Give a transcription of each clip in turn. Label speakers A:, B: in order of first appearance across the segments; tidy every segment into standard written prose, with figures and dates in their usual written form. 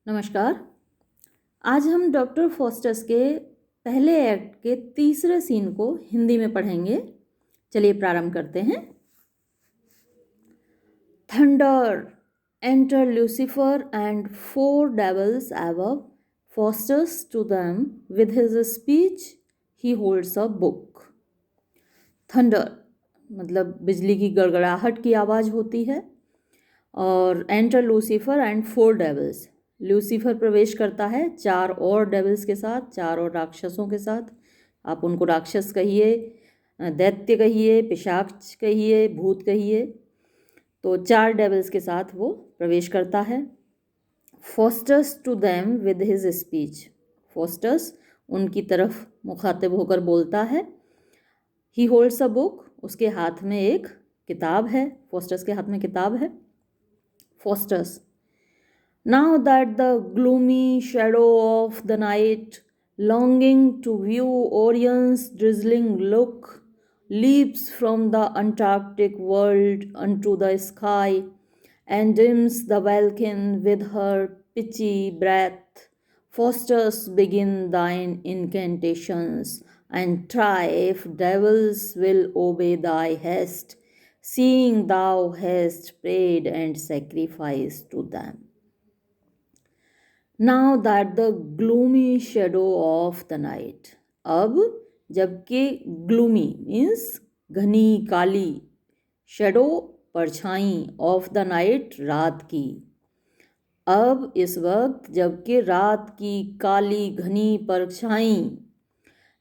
A: नमस्कार। आज हम डॉक्टर फॉस्टर्स के पहले एक्ट के तीसरे सीन को हिंदी में पढ़ेंगे। चलिए प्रारंभ करते हैं। Thunder enter Lucifer and 4 devils above fosters to them with his speech he holds a book। Thunder मतलब बिजली की गड़गड़ाहट की आवाज़ होती है। और enter Lucifer and 4 devils, Lucifer प्रवेश करता है 4 और डेविल्स के साथ, 4 और राक्षसों के साथ। आप उनको राक्षस कहिए, दैत्य कहिए, पिशाच कहिए, भूत कहिए। तो 4 डेविल्स के साथ वो प्रवेश करता है। Faustus to them with his speech, Faustus उनकी तरफ मुखातिब होकर बोलता है। ही होल्ड्स अ बुक, उसके हाथ में एक किताब है, फॉस्टर्स के हाथ में किताब है। Fosters, now that the gloomy shadow of the night, longing to view Orion's drizzling look, leaps from the Antarctic world unto the sky, and dims the welkin with her pitchy breath, fosters begin thine incantations, and try if devils will obey thy hest, seeing thou hast prayed and sacrificed to them। Now that the gloomy shadow of the night, अब जबकि gloomy means घनी काली, shadow परछाई, of the night रात की, अब इस वक्त जबकि रात की काली घनी परछाई,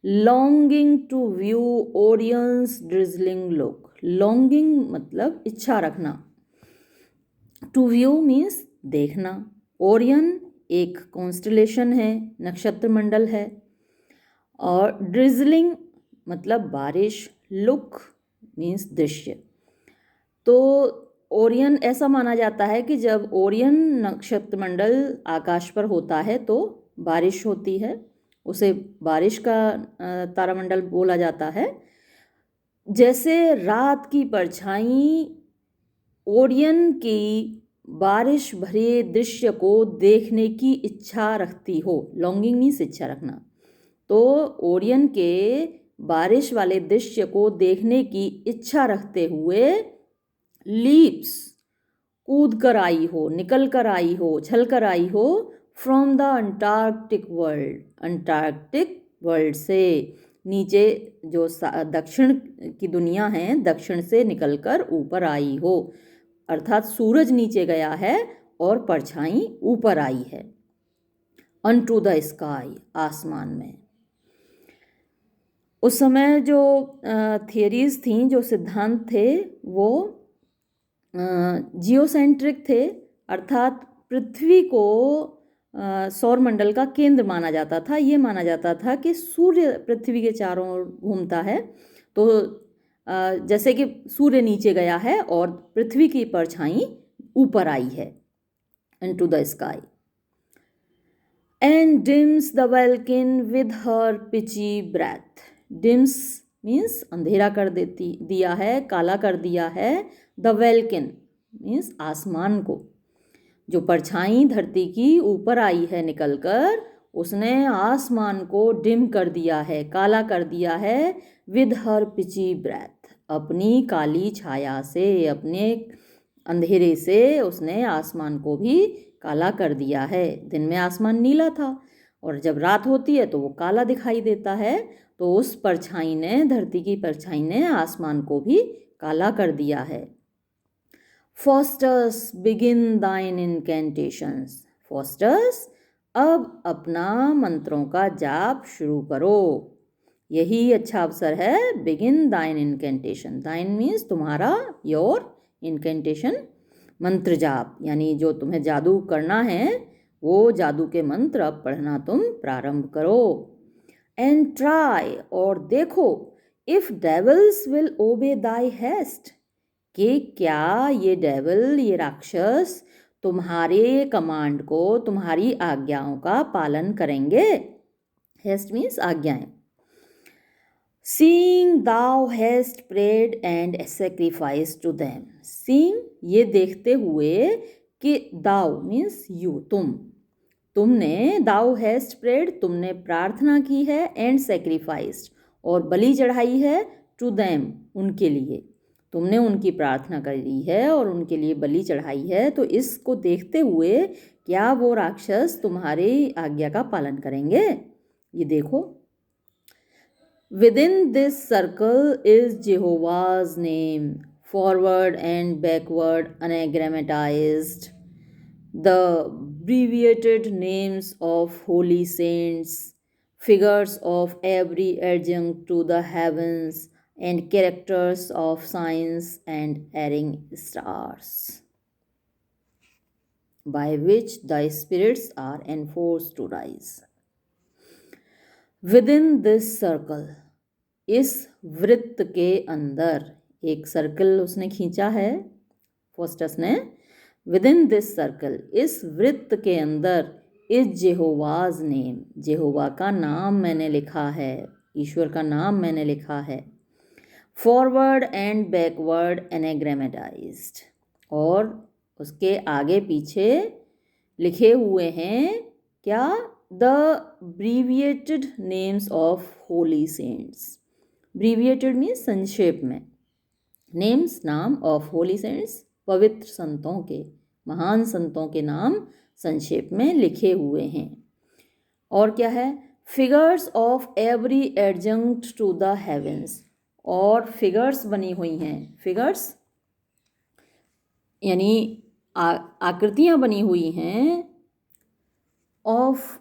A: longing to view Orion's drizzling look, longing मतलब इच्छा रखना, to view means देखना, ओरियन एक कॉन्स्टलेशन है, नक्षत्र मंडल है, और ड्रिजलिंग मतलब बारिश, लुक मीन्स दृश्य। तो ओरियन ऐसा माना जाता है कि जब ओरियन नक्षत्र मंडल आकाश पर होता है तो बारिश होती है, उसे बारिश का तारामंडल बोला जाता है। जैसे रात की परछाई ओरियन की बारिश भरे दृश्य को देखने की इच्छा रखती हो, लॉन्गिंग मीन्स इच्छा रखना, तो ओरियन के बारिश वाले दृश्य को देखने की इच्छा रखते हुए लीप्स कूद कर आई हो, निकल कर आई हो, छल कर आई हो, from the Antarctic world, Antarctic world से, नीचे जो दक्षिण की दुनिया है, दक्षिण से निकलकर ऊपर आई हो, अर्थात सूरज नीचे गया है और परछाई ऊपर आई है। अनटू द स्काई, आसमान में। उस समय जो थियरीज थीं, जो सिद्धांत थे, वो जियोसेंट्रिक थे, अर्थात पृथ्वी को सौरमंडल का केंद्र माना जाता था। ये माना जाता था कि सूर्य पृथ्वी के चारों ओर घूमता है, तो जैसे कि सूर्य नीचे गया है और पृथ्वी की परछाई ऊपर आई है, into the sky. And dims the welkin with her pitchy breath, dims means अंधेरा कर दिया है, काला कर दिया है, द वेल्किन मीन्स आसमान को, जो परछाई धरती की ऊपर आई है निकलकर, उसने आसमान को डिम कर दिया है, काला कर दिया है, विद हर पिची ब्रेथ, अपनी काली छाया से, अपने अंधेरे से उसने आसमान को भी काला कर दिया है। दिन में आसमान नीला था और जब रात होती है तो वो काला दिखाई देता है, तो उस परछाई ने, धरती की परछाई ने आसमान को भी काला कर दिया है। फॉस्टर्स बिगिन दाइन इनकेंटेशंस, फॉस्टर्स अब अपना मंत्रों का जाप शुरू करो, यही अच्छा अवसर है। बिगिन दाइन इनकेंटेशन, दाइन मीन्स तुम्हारा, योर, इनकेंटेशन मंत्र जाप, यानी जो तुम्हें जादू करना है वो जादू के मंत्र अब पढ़ना तुम प्रारंभ करो। एंड ट्राई, और देखो, इफ डेविल्स विल ओबे दाई हेस्ट, कि क्या ये डेविल, ये राक्षस तुम्हारे कमांड को, तुम्हारी आज्ञाओं का पालन करेंगे। हेस्ट मीन्स आज्ञाएं। Seeing thou hast prayed and sacrificed to them, seeing ये देखते हुए कि thou means you, तुम, तुमने दाउ हैस्ट प्रेड, तुमने प्रार्थना की है, एंड सेक्रीफाइस्ड, और बलि चढ़ाई है, टू देम, उनके लिए। तुमने उनकी प्रार्थना करी है और उनके लिए बलि चढ़ाई है। तो इसको देखते हुए क्या वो राक्षस तुम्हारी आज्ञा का पालन करेंगे? ये देखो, within this circle is Jehovah's name, forward and backward anagrammatized, the abbreviated names of holy saints, figures of every adjunct to the heavens, and characters of signs and erring stars, by which the spirits are enforced to rise. Within this circle, इस वृत्त के अंदर, एक circle उसने खींचा है Faustus ने। Within this circle, इस वृत्त के अंदर, इज जेहोवाज नेम, जेहोवा का नाम मैंने लिखा है, ईश्वर का नाम मैंने लिखा है। फॉरवर्ड एंड बैकवर्ड एनाग्रामेटाइज्ड, और उसके आगे पीछे लिखे हुए हैं क्या? The abbreviated names of holy saints. Abbreviated means संक्षेप में, नेम्स नाम, ऑफ होली सेंट्स पवित्र संतों के, महान संतों के नाम संक्षेप में लिखे हुए हैं। और क्या है? Figures of every adjunct to the heavens, और फिगर्स बनी हुई हैं। फिगर्स यानी आकृतियाँ बनी हुई हैं, of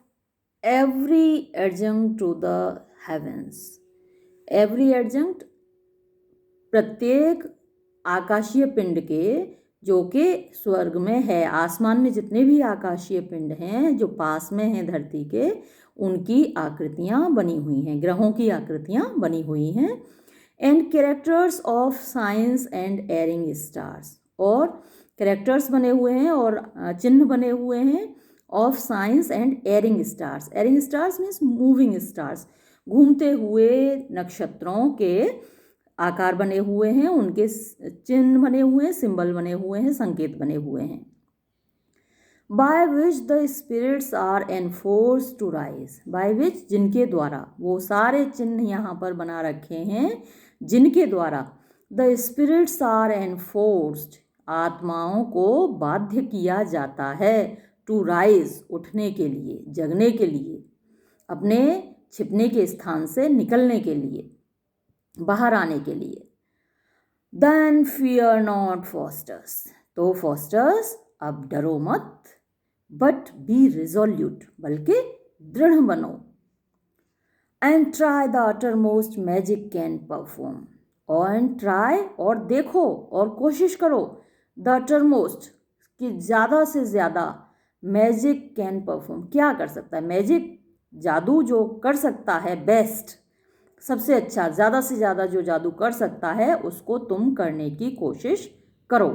A: every adjunct to the heavens. Every adjunct, प्रत्येक आकाशीय पिंड के, जो कि स्वर्ग में है, आसमान में जितने भी आकाशीय पिंड हैं जो पास में हैं धरती के, उनकी आकृतियाँ बनी हुई हैं, ग्रहों की आकृतियाँ बनी हुई हैं। And characters of science and erring stars, और कैरेक्टर्स बने हुए हैं और चिन्ह बने हुए हैं of science and erring stars. Erring stars means moving stars, घूमते हुए नक्षत्रों के आकार बने हुए हैं, उनके चिन्ह बने हुए हैं, सिंबल बने हुए हैं, संकेत बने हुए हैं। By which the spirits are enforce to rise, by which, जिनके द्वारा, वो सारे चिन्ह यहाँ पर बना रखे हैं, जिनके द्वारा द स्पिरिट्स आर एनफोर्स्ड, आत्माओं को बाध्य किया जाता है, टू राइज, उठने के लिए, जगने के लिए, अपने छिपने के स्थान से निकलने के लिए, बाहर आने के लिए। देन फियर नॉट फॉस्टर्स, तो फॉस्टर्स अब डरो मत, बट बी रिजोल्यूट, बल्कि दृढ़ बनो। And try the uttermost magic can perform, और ट्राई, और देखो और कोशिश करो, द अटरमोस्ट, कि ज़्यादा से ज़्यादा, मैजिक कैन परफॉर्म, क्या कर सकता है? मैजिक, जादू जो कर सकता है, बेस्ट, सबसे अच्छा, ज़्यादा से ज़्यादा जो जादू कर सकता है, उसको तुम करने की कोशिश करो।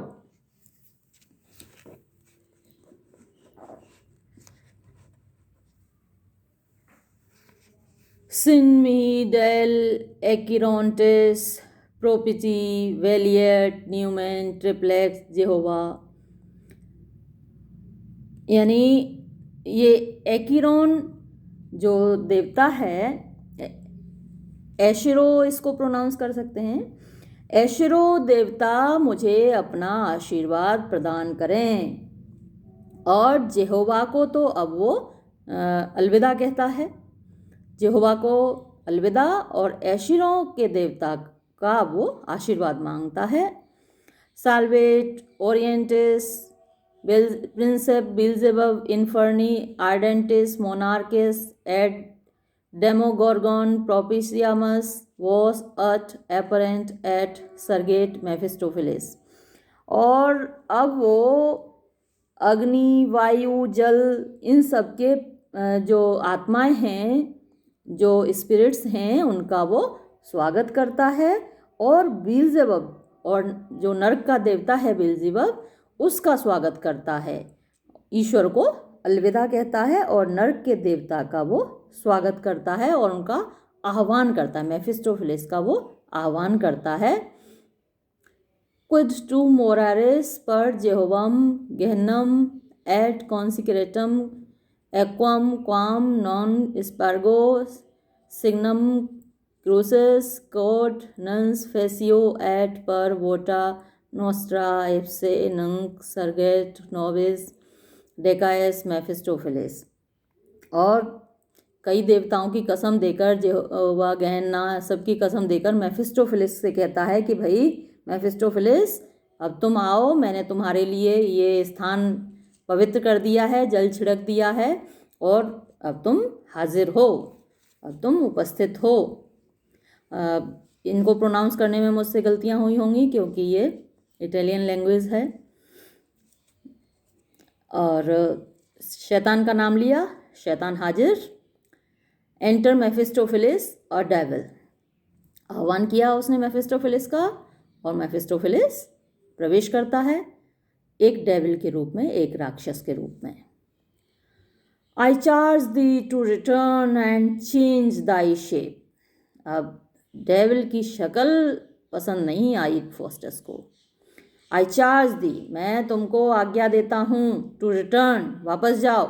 A: सिन मी डेल एकिरोंटिस प्रोपिटी वेलियट न्यूमैन ट्रिप्लेक्स जेहोवा, यानी ये एकिरोन जो देवता है, एशिरो इसको प्रोनाउंस कर सकते हैं, एशिरो देवता मुझे अपना आशीर्वाद प्रदान करें। और जेहोवा को तो अब वो अलविदा कहता है, जेहोवा को अलविदा, और एशिरों के देवता का वो आशीर्वाद मांगता है। साल्वेट ओरिएंटिस प्रिंसेप बिल्जेबब इन्फर्नी आर्डेंटिस मोनार्किस एड डेमोगोर्गन प्रोपिशियमस वॉस अट एपरेंट एट सरगेट मेफिस्टोफिलिस, और अब वो अग्नि, वायु, जल, इन सब के जो आत्माएं हैं, जो स्पिरिट्स हैं, उनका वो स्वागत करता है। और बिल्जेबब, और जो नर्क का देवता है बिल्जेबब, उसका स्वागत करता है, ईश्वर को अलविदा कहता है और नर्क के देवता का वो स्वागत करता है और उनका आह्वान करता है, मेफिस्टोफिलिस का वो आह्वान करता है। क्विड टू मोरारिस पर जेहोवम गहनम एट कॉन्सिक्रेटम एक्वम क्वाम नॉन स्पार्गो सिग्नम क्रूसिस कोट नंस फेसियो एट पर वोटा नोस्ट्रा एप्से नंक सरगेट नोविस डेकाएस मेफिस्टोफिलिस। और कई देवताओं की कसम देकर जेहोवा गहना सबकी कसम देकर मेफिस्टोफिलिस से कहता है कि भाई मेफिस्टोफिलिस अब तुम आओ, मैंने तुम्हारे लिए ये स्थान पवित्र कर दिया है, जल छिड़क दिया है और अब तुम हाजिर हो, अब तुम उपस्थित हो। इनको प्रोनाउंस करने में मुझसे गलतियां हुई होंगी क्योंकि ये इटालियन लैंग्वेज है। और शैतान का नाम लिया, शैतान हाजिर। एंटर मेफिस्टोफिलिस और डेविल, आह्वान किया उसने मेफिस्टोफिलिस का और मेफिस्टोफिलिस प्रवेश करता है एक डेविल के रूप में, एक राक्षस के रूप में। I charge thee to return and change thy shape. अब डेविल की शक्ल पसंद नहीं आई फॉस्टस को। आई चार्ज दी, मैं तुमको आज्ञा देता हूँ, टू रिटर्न, वापस जाओ,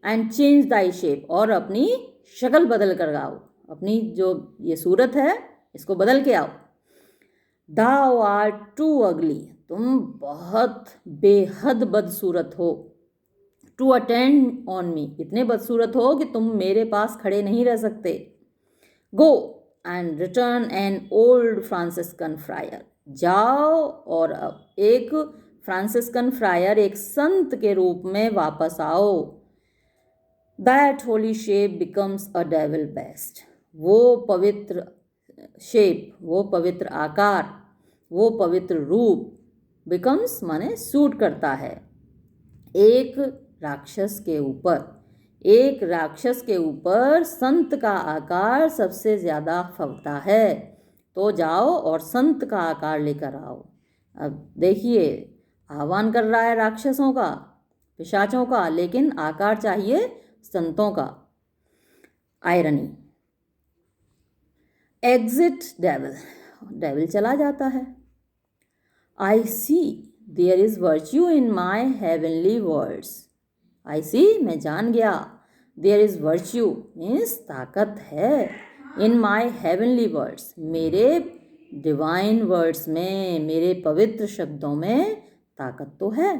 A: एंड चेंज दाई शेप, और अपनी शक्ल बदल कर आओ, अपनी जो ये सूरत है इसको बदल के आओ। दाउ आर टू अगली, तुम बहुत बेहद बदसूरत हो। टू अटेंड ऑन मी, इतने बदसूरत हो कि तुम मेरे पास खड़े नहीं रह सकते। Go and return an old Franciscan fryer, जाओ और अब एक फ्रांसिस्कन फ्रायर, एक संत के रूप में वापस आओ। That Holi shape becomes a devil best, वो पवित्र शेप, वो पवित्र आकार, वो पवित्र रूप, बिकम्स माने सूट करता है एक राक्षस के ऊपर। एक राक्षस के ऊपर संत का आकार सबसे ज़्यादा फबता है, तो जाओ और संत का आकार लेकर आओ। अब देखिए, आह्वान कर रहा है राक्षसों का, पिशाचों का, लेकिन आकार चाहिए संतों का। आयरनी। एग्जिट डेविल, डेविल चला जाता है। I see there is virtue in my heavenly words, I see, मैं जान गया, देयर इज वर्च्यू मीन्स ताकत है, इन माई हेवनली वर्ड्स, मेरे डिवाइन वर्ड्स में, मेरे पवित्र शब्दों में ताकत तो है।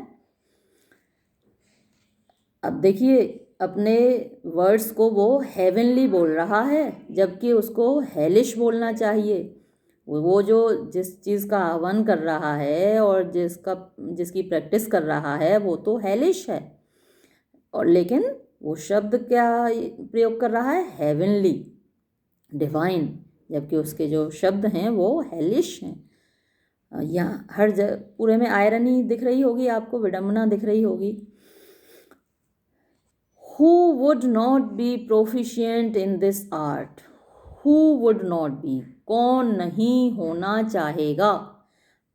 A: अब देखिए, अपने वर्ड्स को वो हेवनली बोल रहा है जबकि उसको हेलिश बोलना चाहिए। वो जो जिस चीज़ का आह्वान कर रहा है और जिसकी प्रैक्टिस कर रहा है वो तो हेलिश है, और लेकिन वो शब्द क्या प्रयोग कर रहा है, हेवनली, डिवाइन, जबकि उसके जो शब्द हैं वो हेलिश हैं। यहाँ हर जगह पूरे में आयरनी दिख रही होगी आपको, विडम्बना दिख रही होगी। Who would not be proficient in this art? Who would not be, कौन नहीं होना चाहेगा,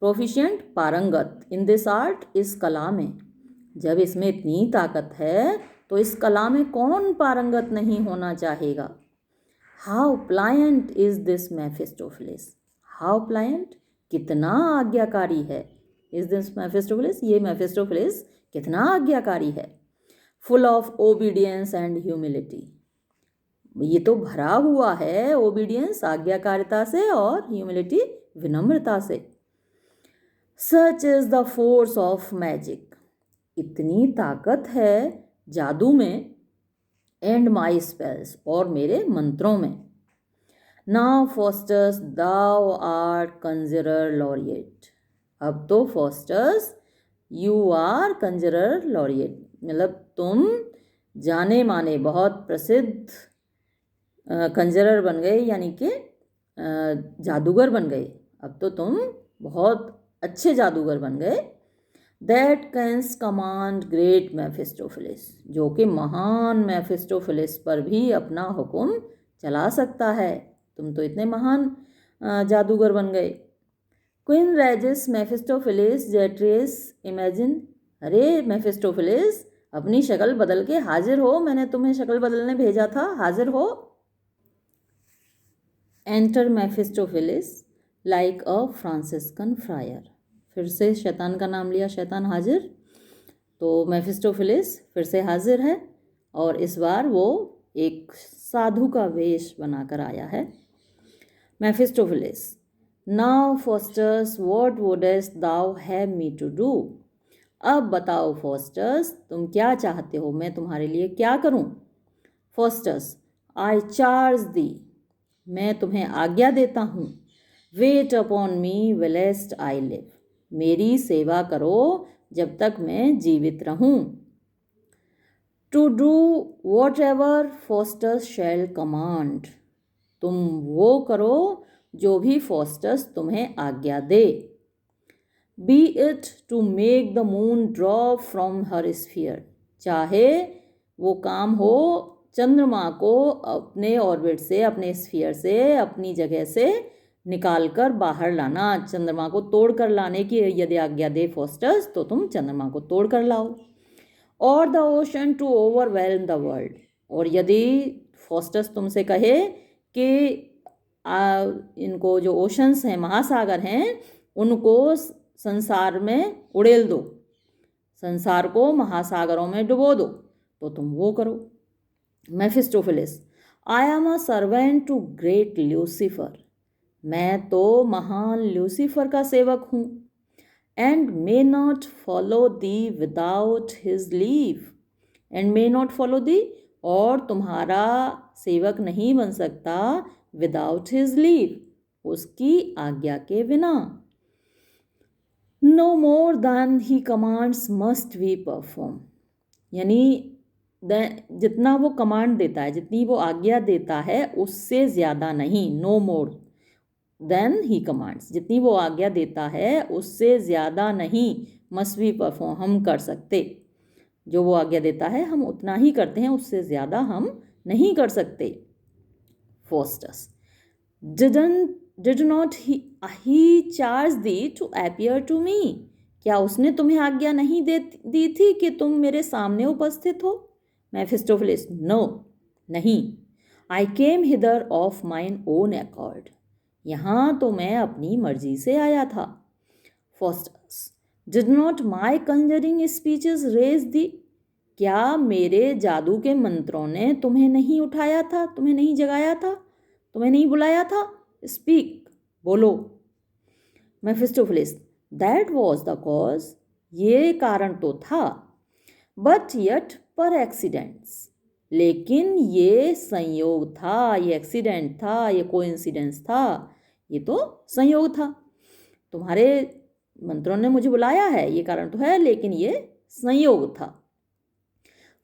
A: प्रोफिशिएंट, पारंगत, इन दिस आर्ट, इस कला में। जब इसमें इतनी ताकत है तो इस कला में कौन पारंगत नहीं होना चाहेगा। How pliant is this मेफिस्टोफिलिस, how pliant, कितना आज्ञाकारी है, इज दिस मेफिस्टोफिलिस, ये मेफिस्टोफिलिस कितना आज्ञाकारी है। Full of obedience and humility, ये तो भरा हुआ है ओबीडियंस, आज्ञाकारिता से, और ह्यूमिलिटी, विनम्रता से। Such is the force of magic, इतनी ताकत है जादू में, एंड माई स्पेल्स, और मेरे मंत्रों में। Now Faustus thou art conjurer laureate, अब तो Faustus you are conjurer laureate, मतलब तुम जाने माने बहुत प्रसिद्ध कंजरर बन गए, यानी कि जादूगर बन गए, अब तो तुम बहुत अच्छे जादूगर बन गए। दैट कैंस कमांड ग्रेट मेफिस्टोफिलिस, जो कि महान मेफिस्टोफिलिस पर भी अपना हुक्म चला सकता है, तुम तो इतने महान जादूगर बन गए। क्वीन रेजिस मेफिस्टोफिलिस जेट्रियस इमेजिन, अरे मेफिस्टोफिलिस अपनी शक्ल बदल के हाजिर हो, मैंने तुम्हें शक्ल बदलने भेजा था, हाजिर हो। Enter Mephistophilis like a Franciscan friar, फिर से शैतान का नाम लिया, शैतान हाजिर, तो मेफिस्टोफिलिस फिर से हाजिर है और इस बार वो एक साधु का वेश बनाकर आया है। Mephistophilis, now Faustus what wouldst thou have me to do. अब बताओ फॉस्टर्स, तुम क्या चाहते हो, मैं तुम्हारे लिए क्या करूं। फॉस्टर्स, आई चार्ज दी, मैं तुम्हें आज्ञा देता हूँ। Wait upon me whilst I live, मेरी सेवा करो जब तक मैं जीवित रहूं। To do whatever Faustus shall command, तुम वो करो जो भी फॉस्टर्स तुम्हें आज्ञा दे। Be it to make the moon drop from her sphere, चाहे वो काम हो चंद्रमा को अपने ऑर्बिट से, अपने स्फीयर से, अपनी जगह से निकाल कर बाहर लाना, चंद्रमा को तोड़ कर लाने की यदि आज्ञा दे फॉस्टर्स तो तुम चंद्रमा को तोड़ कर लाओ। और the ocean to overwhelm the world, और यदि फॉस्टर्स तुमसे कहे कि इनको जो ओशंस हैं, महासागर हैं, उनको संसार में उड़ेल दो, संसार को महासागरों में डुबो दो, तो तुम वो करो। Mephistophilis, I am a servant to great Lucifer, मैं तो महान ल्यूसीफर का सेवक हूँ। And may not follow thee without his leave, and may not follow thee, और तुम्हारा सेवक नहीं बन सकता विदाउट हिज लीव, उसकी आज्ञा के बिना। No more than he commands must we perform, यानी जितना वो कमांड देता है, जितनी वो आज्ञा देता है, उससे ज़्यादा नहीं। No more than he commands, जितनी वो आज्ञा देता है उससे ज़्यादा नहीं, मस्ट वी परफॉर्म, हम कर सकते। जो वो आज्ञा देता है हम उतना ही करते हैं, उससे ज़्यादा हम नहीं कर सकते। Faustus, did not he charge thee to appear to me, क्या उसने तुम्हें आज्ञा नहीं दी थी कि तुम मेरे सामने उपस्थित हो। मेफिस्टोफेलिस, नो, नहीं। I came hither of mine own accord, यहाँ तो मैं अपनी मर्जी से आया था। Faustus, did not my conjuring speeches raise thee, क्या मेरे जादू के मंत्रों ने तुम्हें नहीं उठाया था, तुम्हें नहीं जगाया था, तुम्हें नहीं बुलाया था। स्पीक, बोलो। मेफिस्टोफेलिस, दैट वॉज द कॉज, ये कारण तो था। बट यट पर एक्सीडेंट्स, लेकिन ये संयोग था, ये एक्सीडेंट था, ये कोइंसिडेंस था, ये तो संयोग था। तुम्हारे मंत्रों ने मुझे बुलाया है, ये कारण तो है, लेकिन ये संयोग था।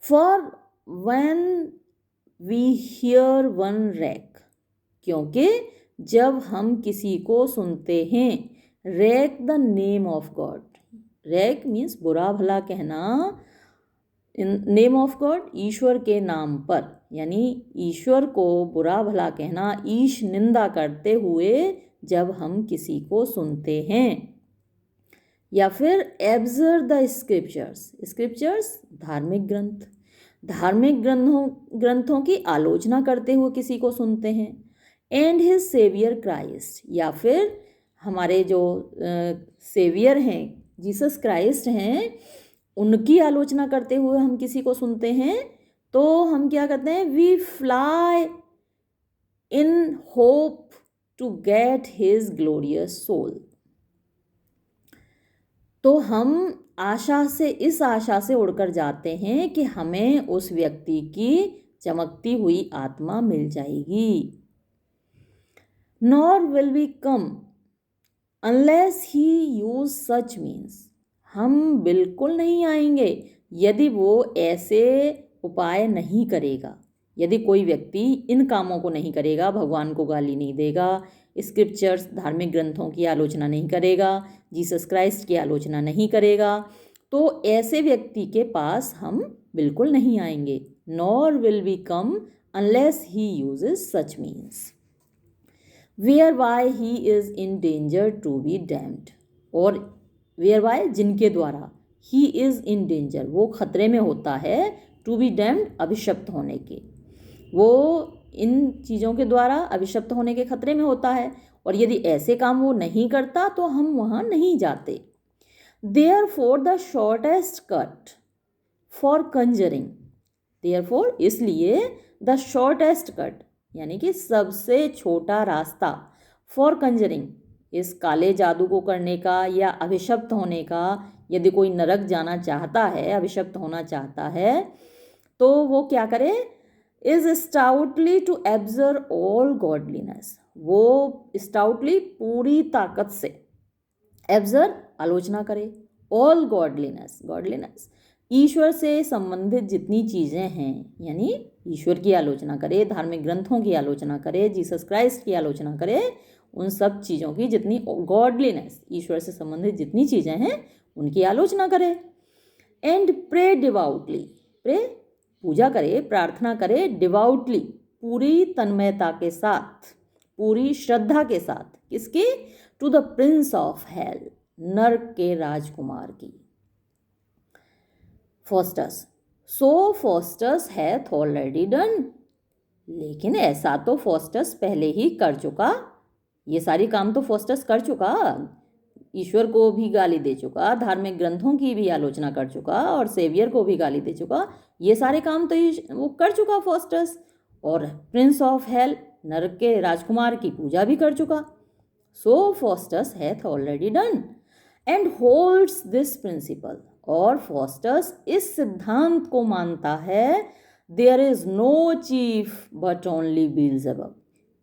A: For when we hear one rack, क्योंकि जब हम किसी को सुनते हैं, rack the name of God, rack means बुरा भला कहना, इन नेम ऑफ गॉड, ईश्वर के नाम पर, यानी ईश्वर को बुरा भला कहना, ईश निंदा करते हुए जब हम किसी को सुनते हैं। या फिर एब्जर्व द स्क्रिप्चर्स, स्क्रिप्चर्स धार्मिक ग्रंथ, धार्मिक ग्रंथों की आलोचना करते हुए किसी को सुनते हैं। एंड हिज सेवियर क्राइस्ट, या फिर हमारे जो सेवियर हैं, जीसस क्राइस्ट हैं, उनकी आलोचना करते हुए हम किसी को सुनते हैं, तो हम क्या करते हैं, we fly in hope to get his glorious soul, तो हम आशा से, इस आशा से उड़कर जाते हैं कि हमें उस व्यक्ति की चमकती हुई आत्मा मिल जाएगी। Nor will we come unless he use such means, हम बिल्कुल नहीं आएंगे यदि वो ऐसे उपाय नहीं करेगा। यदि कोई व्यक्ति इन कामों को नहीं करेगा, भगवान को गाली नहीं देगा, स्क्रिप्चर्स धार्मिक ग्रंथों की आलोचना नहीं करेगा, जीसस क्राइस्ट की आलोचना नहीं करेगा, तो ऐसे व्यक्ति के पास हम बिल्कुल नहीं आएंगे। Nor will we come unless he uses such means, whereby he is in danger to be damned, और वेयर बाय जिनके द्वारा, ही इज इन डेंजर वो खतरे में होता है, टू बी डैम्ड अभिशप्त होने के, वो इन चीज़ों के द्वारा अभिशप्त होने के खतरे में होता है, और यदि ऐसे काम वो नहीं करता तो हम वहाँ नहीं जाते। Therefore the shortest cut for conjuring, therefore इसलिए द शॉर्टेस्ट कट यानी कि सबसे छोटा रास्ता फॉर कंजरिंग इस काले जादू को करने का या अभिशप्त होने का, यदि कोई नरक जाना चाहता है, अभिशप्त होना चाहता है, तो वो क्या करे, is stoutly to abjure all godliness, वो स्टाउटली पूरी ताकत से, एब्जर्व आलोचना करे, ऑल गॉडलीनेस, गॉडलीनेस ईश्वर से संबंधित जितनी चीज़ें हैं, यानी ईश्वर की आलोचना करे, धार्मिक ग्रंथों की आलोचना करे, जीसस क्राइस्ट की आलोचना करे, उन सब चीज़ों की जितनी गॉडलीनेस ईश्वर से संबंधित जितनी चीज़ें हैं उनकी आलोचना करे। एंड प्रे डिवाउटली, प्रे पूजा करे, प्रार्थना करे, डिवाउटली पूरी तन्मयता के साथ, पूरी श्रद्धा के साथ, किसकी, to the prince of hell, नर्क के राजकुमार की। Faustus, so Faustus hath already done, लेकिन ऐसा तो फॉस्टस पहले ही कर चुका, ये सारी काम तो फॉस्टस कर चुका, ईश्वर को भी गाली दे चुका, धार्मिक ग्रंथों की भी आलोचना कर चुका और सेवियर को भी गाली दे चुका, ये सारे काम तो वो कर चुका फॉस्टस, और प्रिंस ऑफ हेल, नरक के राजकुमार की पूजा भी कर चुका। So Faustus hath already done and holds this principle, और फॉस्टस इस सिद्धांत को मानता है, there is no chief but only Beelzebub,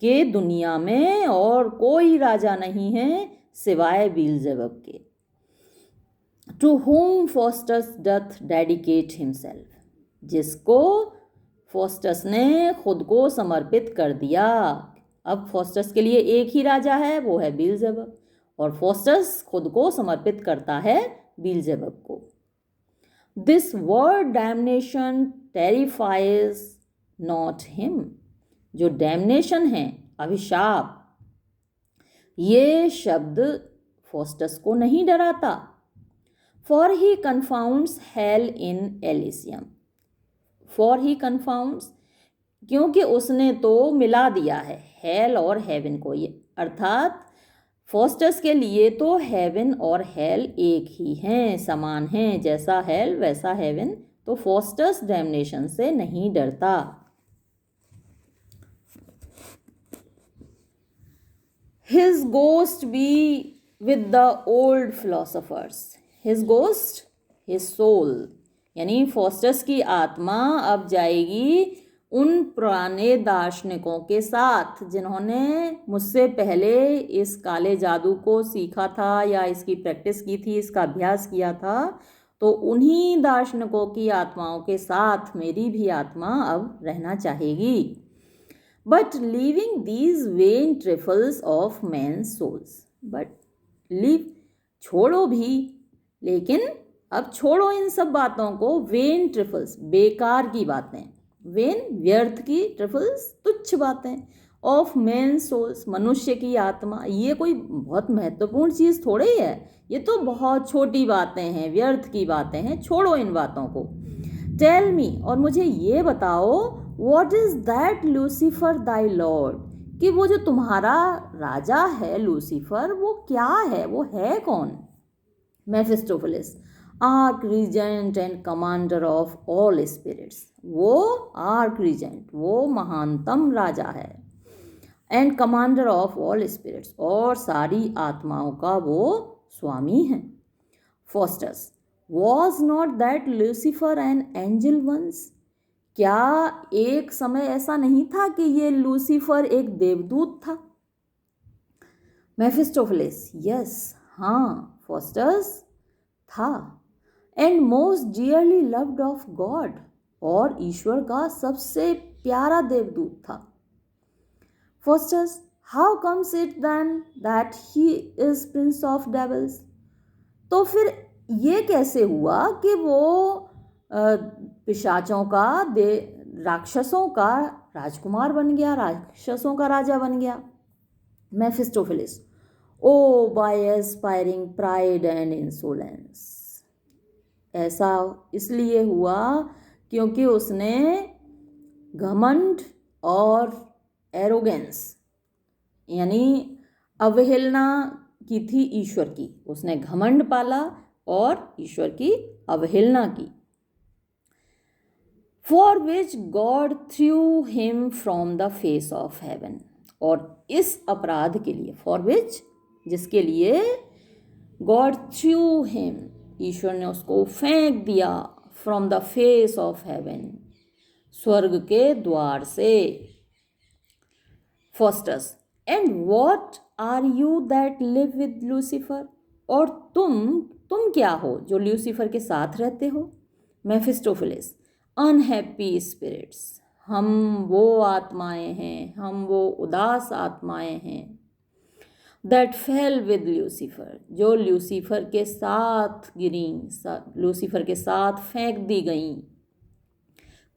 A: कि दुनिया में और कोई राजा नहीं है सिवाय बीलजेबब के। To whom Faustus doth dedicate himself, जिसको फॉस्टस ने खुद को समर्पित कर दिया। अब फॉस्टस के लिए एक ही राजा है, वो है बीलजेबब, और फॉस्टस खुद को समर्पित करता है बीलजेबब को। This word damnation terrifies not him, जो डैमनेशन है, अभिशाप, ये शब्द फॉस्टस को नहीं डराता। For he confounds hell in Elysium, for he confounds, क्योंकि उसने तो मिला दिया है हेल और हेवन को, ये अर्थात फॉस्टस के लिए तो हेवन और हेल एक ही हैं, समान हैं, जैसा हेल वैसा हेवन, तो फॉस्टस डैमनेशन से नहीं डरता। His ghost be with the old philosophers, his ghost, his soul, यानी फॉस्टस की आत्मा अब जाएगी उन पुराने दार्शनिकों के साथ जिन्होंने मुझसे पहले इस काले जादू को सीखा था या इसकी प्रैक्टिस की थी, इसका अभ्यास किया था, तो उन्हीं दार्शनिकों की आत्माओं के साथ मेरी भी आत्मा अब रहना चाहेगी। But leaving these vain trifles of men's souls, but leave, छोड़ो भी, लेकिन अब छोड़ो इन सब बातों को, वेन ट्रिफल्स, बेकार की बातें, वेन व्यर्थ की, ट्रिफल्स तुच्छ बातें, ऑफ मैन सोल्स, मनुष्य की आत्मा, ये कोई बहुत महत्वपूर्ण चीज़ थोड़ी ही है, ये तो बहुत छोटी बातें हैं, व्यर्थ की बातें हैं, छोड़ो इन बातों को। टेल मी, और मुझे ये बताओ, what is that Lucifer Dai Lord, कि वो जो तुम्हारा राजा है लूसीफर, वो क्या है, वो है कौन। Mephistophilis, arch regent and commander of all spirits, वो आर्क रीजेंट, वो महानतम राजा है, and commander of all spirits, और सारी आत्माओं का वो स्वामी है। Faustus, was not that Lucifer an angel once, क्या एक समय ऐसा नहीं था कि ये लूसीफर एक देवदूत था। मेफिस्टोफेलिस, यस, हाँ फॉस्टस था, and most dearly loved of God, और ईश्वर का सबसे प्यारा देवदूत था। Faustus, how comes it then that he is prince of devils, तो फिर ये कैसे हुआ कि वो पिशाचों का, राक्षसों का राजकुमार बन गया, राक्षसों का राजा बन गया। Mephistophilis, O by aspiring pride and insolence, ऐसा इसलिए हुआ क्योंकि उसने घमंड और एरोगेंस यानी अवहेलना की थी ईश्वर की, उसने घमंड पाला और ईश्वर की अवहेलना की। For which God through him from the face of haven, और इस अपराध के लिए, फॉर विच जिसके लिए, गॉड थ्रू हिम ईश्वर ने उसको फेंक दिया, from the face of heaven स्वर्ग के द्वार से। Faustus, and what are you that live with Lucifer, और तुम क्या हो जो ल्यूसीफर के साथ रहते हो। मेफिस्टोफिलिस, अनहैप्पी स्पिरिट्स, हम वो आत्माएं हैं, हम वो उदास आत्माएं हैं। दैट फेल विद लूसीफर, जो लूसीफर के साथ गिरी, लूसीफर के साथ फेंक दी गई।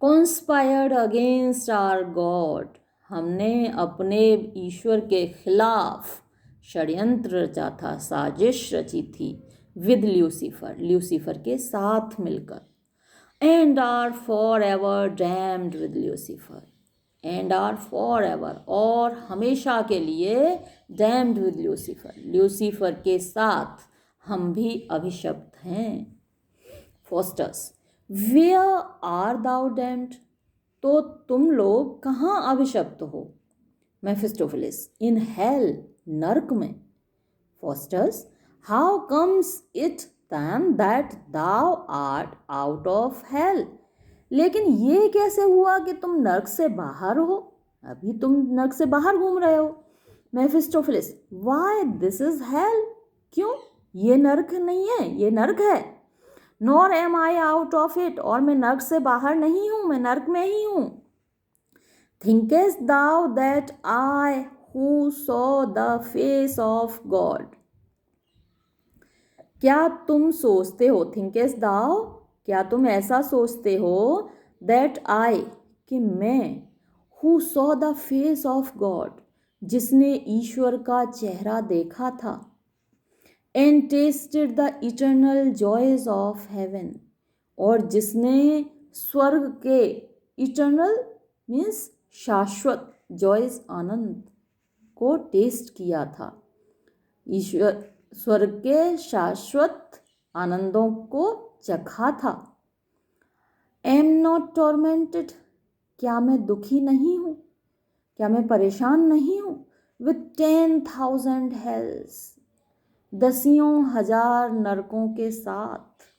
A: कॉन्स्पायर्ड अगेंस्ट आवर गॉड, हमने अपने ईश्वर के खिलाफ षड्यंत्र रचा था, साजिश रची थी। विद लूसीफर, लूसीफर के साथ मिलकर। And are for ever damned with Lucifer, and are for ever, और हमेशा के लिए, डैम्ड विद लूसीफर, लूसीफर के साथ हम भी अभिशप्त हैं। Faustus, where are thou damned, तो तुम लोग कहाँ अभिशप्त हो। मेफिस्टोफिलिस, इन हेल, नरक में। Faustus, how comes it then that thou art out of hell, लेकिन ये कैसे हुआ कि तुम नर्क से बाहर हो, अभी तुम नर्क से बाहर घूम रहे हो। Mephistopheles, why this is hell, क्यों, ये नर्क नहीं है, ये नर्क है। Nor am I out of it, और मैं नर्क से बाहर नहीं हूं, मैं नर्क में ही हूं। Thinkest thou that I who saw the face of God, क्या तुम सोचते हो, थिंकेस्ट दाउ, क्या तुम ऐसा सोचते हो, दैट आई, कि मैं, who saw the face of God, जिसने ईश्वर का चेहरा देखा था, and tested the eternal joys of haven, और जिसने स्वर्ग के, इटर्नल मीन्स शाश्वत, जॉयज आनंद को टेस्ट किया था, ईश्वर स्वर्ग के शाश्वत आनंदों को चखा था। एम नॉट टॉर्मेंटेड, क्या मैं दुखी नहीं हूँ, क्या मैं परेशान नहीं हूँ। विथ 10,000 हेल्स, 10,000 नरकों के साथ।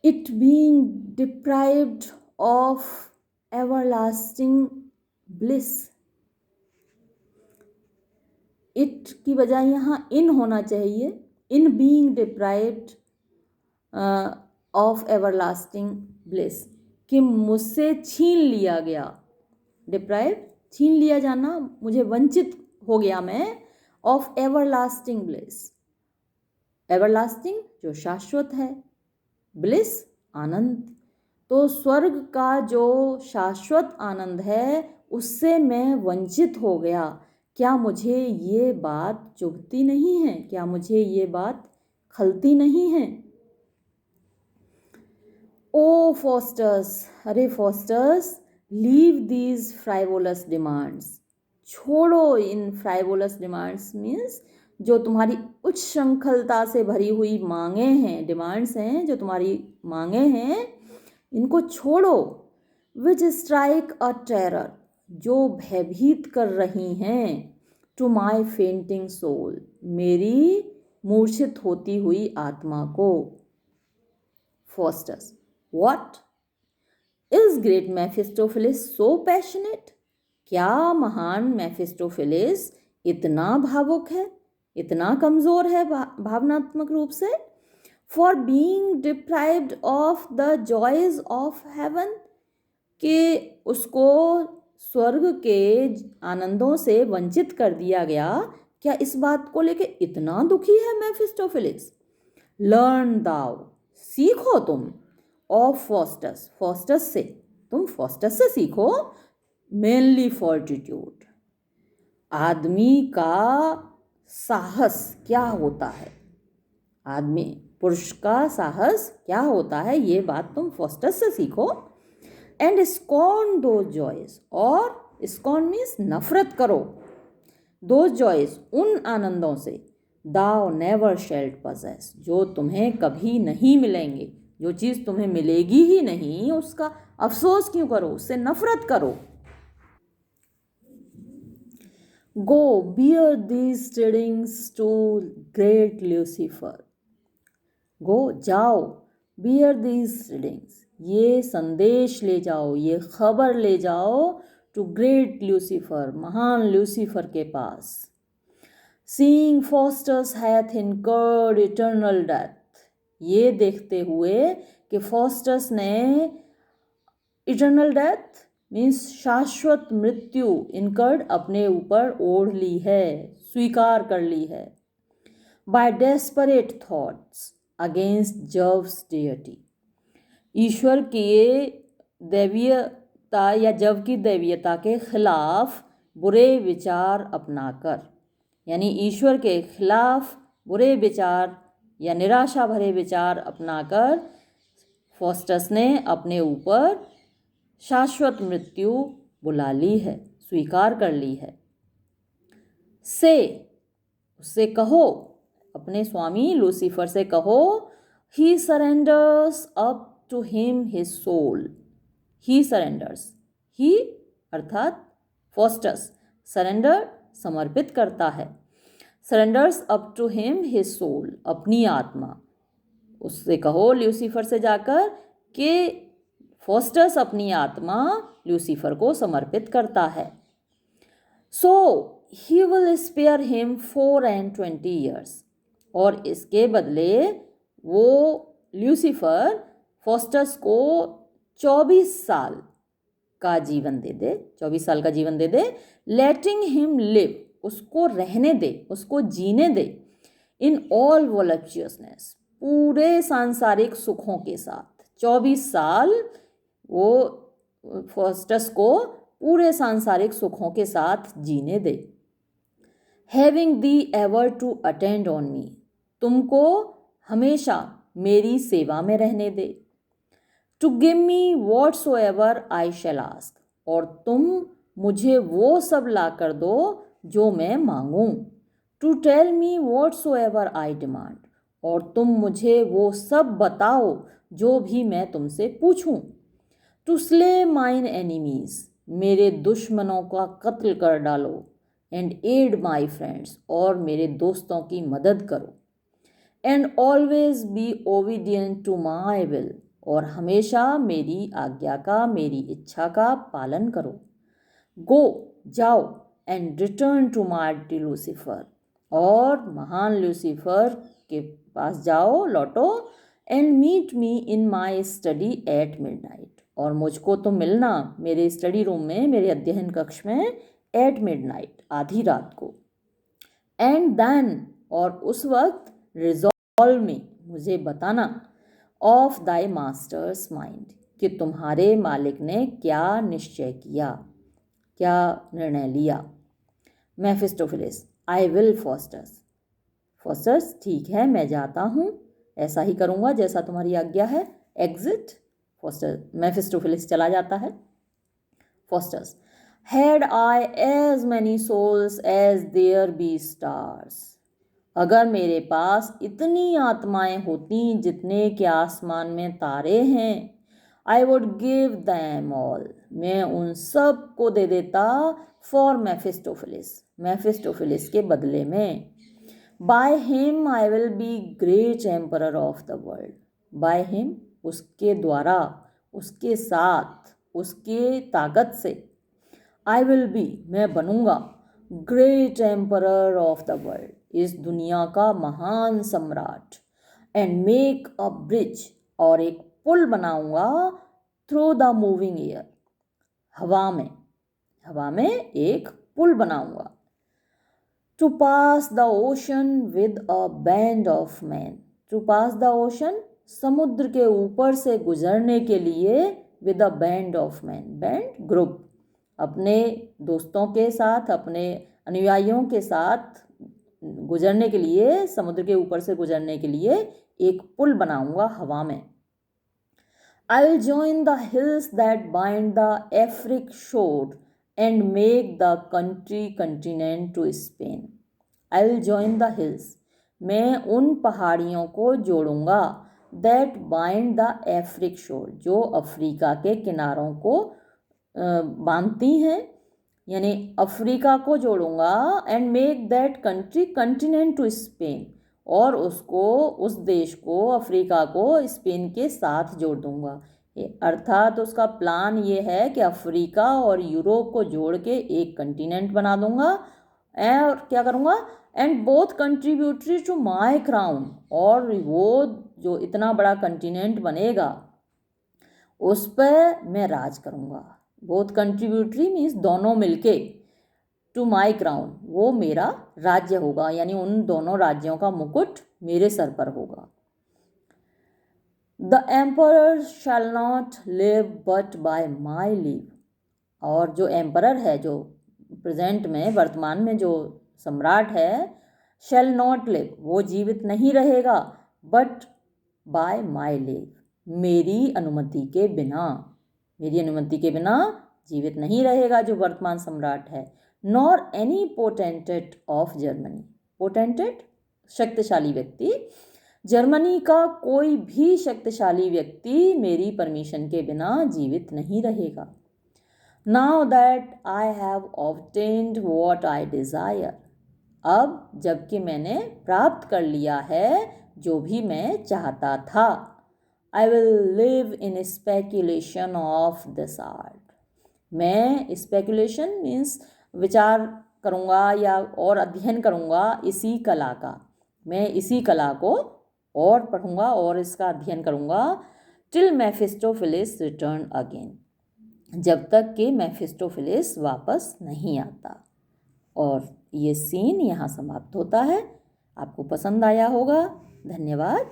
A: It being deprived of everlasting bliss, it की बजाय यहाँ इन होना चाहिए, in being deprived of everlasting bliss, कि मुझसे छीन लिया गया, डिप्राइव छीन लिया जाना, मुझे वंचित हो गया मैं, ऑफ एवरलास्टिंग ब्लिस, एवरलास्टिंग जो शाश्वत है, ब्लिस आनंद, तो स्वर्ग का जो शाश्वत आनंद है उससे मैं वंचित हो गया। क्या मुझे ये बात चुभती नहीं है, क्या मुझे ये बात खलती नहीं है। ओ फॉस्टर्स, अरे फॉस्टर्स, लीव दीज फ्राइवोलस डिमांड्स, छोड़ो इन फ्राइवोलस डिमांड्स मीन्स जो तुम्हारी उच्च श्रृंखलता से भरी हुई मांगे हैं, डिमांड्स हैं जो तुम्हारी मांगे हैं, इनको छोड़ो। विच स्ट्राइक अ टेरर, जो भयभीत कर रही हैं, टू माई फेंटिंग सोल, मेरी मूर्छित होती हुई आत्मा को। Faustus, what is great Mephistophilis so passionate, क्या महान मेफिस्टोफिलिस इतना भावुक है, इतना कमजोर है भावनात्मक रूप से। For being deprived of the joys of haven, कि उसको स्वर्ग के आनंदों से वंचित कर दिया गया, क्या इस बात को लेके इतना दुखी है मेफिस्टोफिलिस। लर्न दाउ, सीखो तुम, ऑफ फॉस्टस, फॉस्टस से, तुम फॉस्टस से सीखो, मेनली फॉर्टिट्यूड, आदमी का साहस क्या होता है, आदमी पुरुष का साहस क्या होता है, ये बात तुम फॉस्टस से सीखो। एंड स्कॉर्न दो जॉयज, और स्कॉर्न मीन्स नफरत करो, दो जॉयज उन आनंदों से, दाउ नेवर शेल्ट पजेस, जो तुम्हें कभी नहीं मिलेंगे, जो चीज़ तुम्हें मिलेगी ही नहीं उसका अफसोस क्यों करो, उससे नफरत करो। गो beer these टीडिंग्स to great Lucifer. गो जाओ, बियर दीज टीडिंग्स ये संदेश ले जाओ, ये खबर ले जाओ, टू ग्रेट ल्यूसीफर महान ल्यूसीफर के पास। Seeing Faustus hath incurred eternal death, ये देखते हुए कि फॉस्टर्स ने इटर्नल डेथ मीन्स शाश्वत मृत्यु इनकर्ड अपने ऊपर ओढ़ ली है, स्वीकार कर ली है। By desperate thoughts against Jove's deity, ईश्वर की दैवीयता या जव की दैवीयता के खिलाफ बुरे विचार अपनाकर, यानी ईश्वर के खिलाफ बुरे विचार या निराशा भरे विचार अपनाकर फॉस्टस ने अपने ऊपर शाश्वत मृत्यु बुला ली है, स्वीकार कर ली है। से उससे कहो, अपने स्वामी लूसीफर से कहो, he surrenders up to him his soul. He surrenders, he अर्थात फॉस्टस, सरेंडर समर्पित करता है, surrenders up to him his soul अपनी आत्मा। उससे कहो ल्यूसीफर से जाकर कि फॉस्टस अपनी आत्मा ल्यूसीफर को समर्पित करता है। So he will spare him 24 years, और इसके बदले वो ल्यूसीफर फॉस्टस को 24 साल का जीवन दे दे, 24 साल का जीवन दे दे। लेटिंग हिम लिव, उसको रहने दे, उसको जीने दे। इन ऑल वॉलप्चुअसनेस, पूरे सांसारिक सुखों के साथ 24 साल वो फॉस्टस को पूरे सांसारिक सुखों के साथ जीने दे। Having thee ever to attend on me, तुमको हमेशा मेरी सेवा में रहने दे। To give me whatsoever I shall ask, और तुम मुझे वो सब ला कर दो जो मैं मांगूं। To tell me whatsoever I demand, और तुम मुझे वो सब बताओ जो भी मैं तुमसे पूछूं। टू स्ले माइन एनिमीज, मेरे दुश्मनों का कत्ल कर डालो। एंड एड माई फ्रेंड्स, और मेरे दोस्तों की मदद करो। And always be obedient to my will, और हमेशा मेरी आज्ञा का, मेरी इच्छा का पालन करो। गो जाओ, and return to mighty Lucifer, और महान लूसीफर के पास जाओ, लौटो। And meet me in my study at midnight, और मुझको तो मिलना मेरे स्टडी रूम में, मेरे अध्ययन कक्ष में, एट मिडनाइट आधी रात को। एंड देन, और उस वक्त, रिजॉल्व में, मुझे बताना, ऑफ दाई मास्टर्स माइंड, कि तुम्हारे मालिक ने क्या निश्चय किया, क्या निर्णय लिया। मेफिस्टोफिलिस, आई विल फॉस्टस। फॉस्टस, ठीक है मैं जाता हूँ, ऐसा ही करूँगा जैसा तुम्हारी आज्ञा है। एग्जिट, फॉस्टर, मेफिस्टोफिलिस चला जाता है। Faustus, had I as many souls as there be stars, अगर मेरे पास इतनी आत्माएं होती जितने के आसमान में तारे हैं, I would give them all, मैं उन सब को दे देता, फॉर मेफिस्टोफिलिस, मेफिस्टोफिलिस के बदले में। By him I will be great emperor of the world, by him, उसके द्वारा, उसके साथ, उसके ताकत से, आई विल बी, मैं बनूंगा, great emperor of the world, इस दुनिया का महान सम्राट। एंड मेक अ ब्रिज, और एक पुल बनाऊंगा, थ्रू द मूविंग एयर, हवा में, हवा में एक पुल बनाऊंगा। To pass the ocean with a band of man, to pass the ocean, समुद्र के ऊपर से गुजरने के लिए, with a band of man, band group, अपने दोस्तों के साथ, अपने अनुयायियों के साथ गुजरने के लिए, समुद्र के ऊपर से गुजरने के लिए एक पुल बनाऊंगा हवा में। I will join the hills that bind the Afric shore and make the country continent to Spain. I will join the hills, मैं उन पहाड़ियों को जोड़ूंगा दैट बाइंड द एफ्रिक शोर, जो अफ्रीका के किनारों को बांधती हैं, यानी अफ्रीका को जोड़ूंगा, and make that country continent to Spain, और उसको, उस देश को, अफ्रीका को स्पेन के साथ जोड़ दूंगा। अर्थात उसका प्लान ये है कि अफ्रीका और यूरोप को जोड़ के एक कंटिनेंट बना दूंगा, और क्या करूँगा, and both contributory to my crown, और वो जो इतना बड़ा कंटिनेंट बनेगा उस पर मैं राज करूँगा। बोथ कंट्रीब्यूटरी मीन्स दोनों मिलके, टू माई क्राउन, वो मेरा राज्य होगा, यानी उन दोनों राज्यों का मुकुट मेरे सर पर होगा। The emperor shall not live but by my leave, और जो एम्परर है, जो प्रेजेंट में, वर्तमान में जो सम्राट है, शैल नॉट लिव, वो जीवित नहीं रहेगा, बट बाय माई लीव, मेरी अनुमति के बिना, मेरी अनुमति के बिना जीवित नहीं रहेगा जो वर्तमान सम्राट है। नॉर एनी पोटेंटेट ऑफ जर्मनी, पोटेंटेट शक्तिशाली व्यक्ति, जर्मनी का कोई भी शक्तिशाली व्यक्ति मेरी परमिशन के बिना जीवित नहीं रहेगा। Now that I have obtained what I desire, अब जबकि मैंने प्राप्त कर लिया है जो भी मैं चाहता था, I will live in speculation of this art, मैं स्पेकुलेशन मीन्स विचार करूँगा या और अध्ययन करूँगा इसी कला का, मैं इसी कला को और पढ़ूँगा और इसका अध्ययन करूँगा, टिल मेफिस्टोफिलिस रिटर्न अगेन, जब तक कि मेफिस्टोफिलिस वापस नहीं आता। और ये सीन यहाँ समाप्त होता है। आपको पसंद आया होगा। धन्यवाद।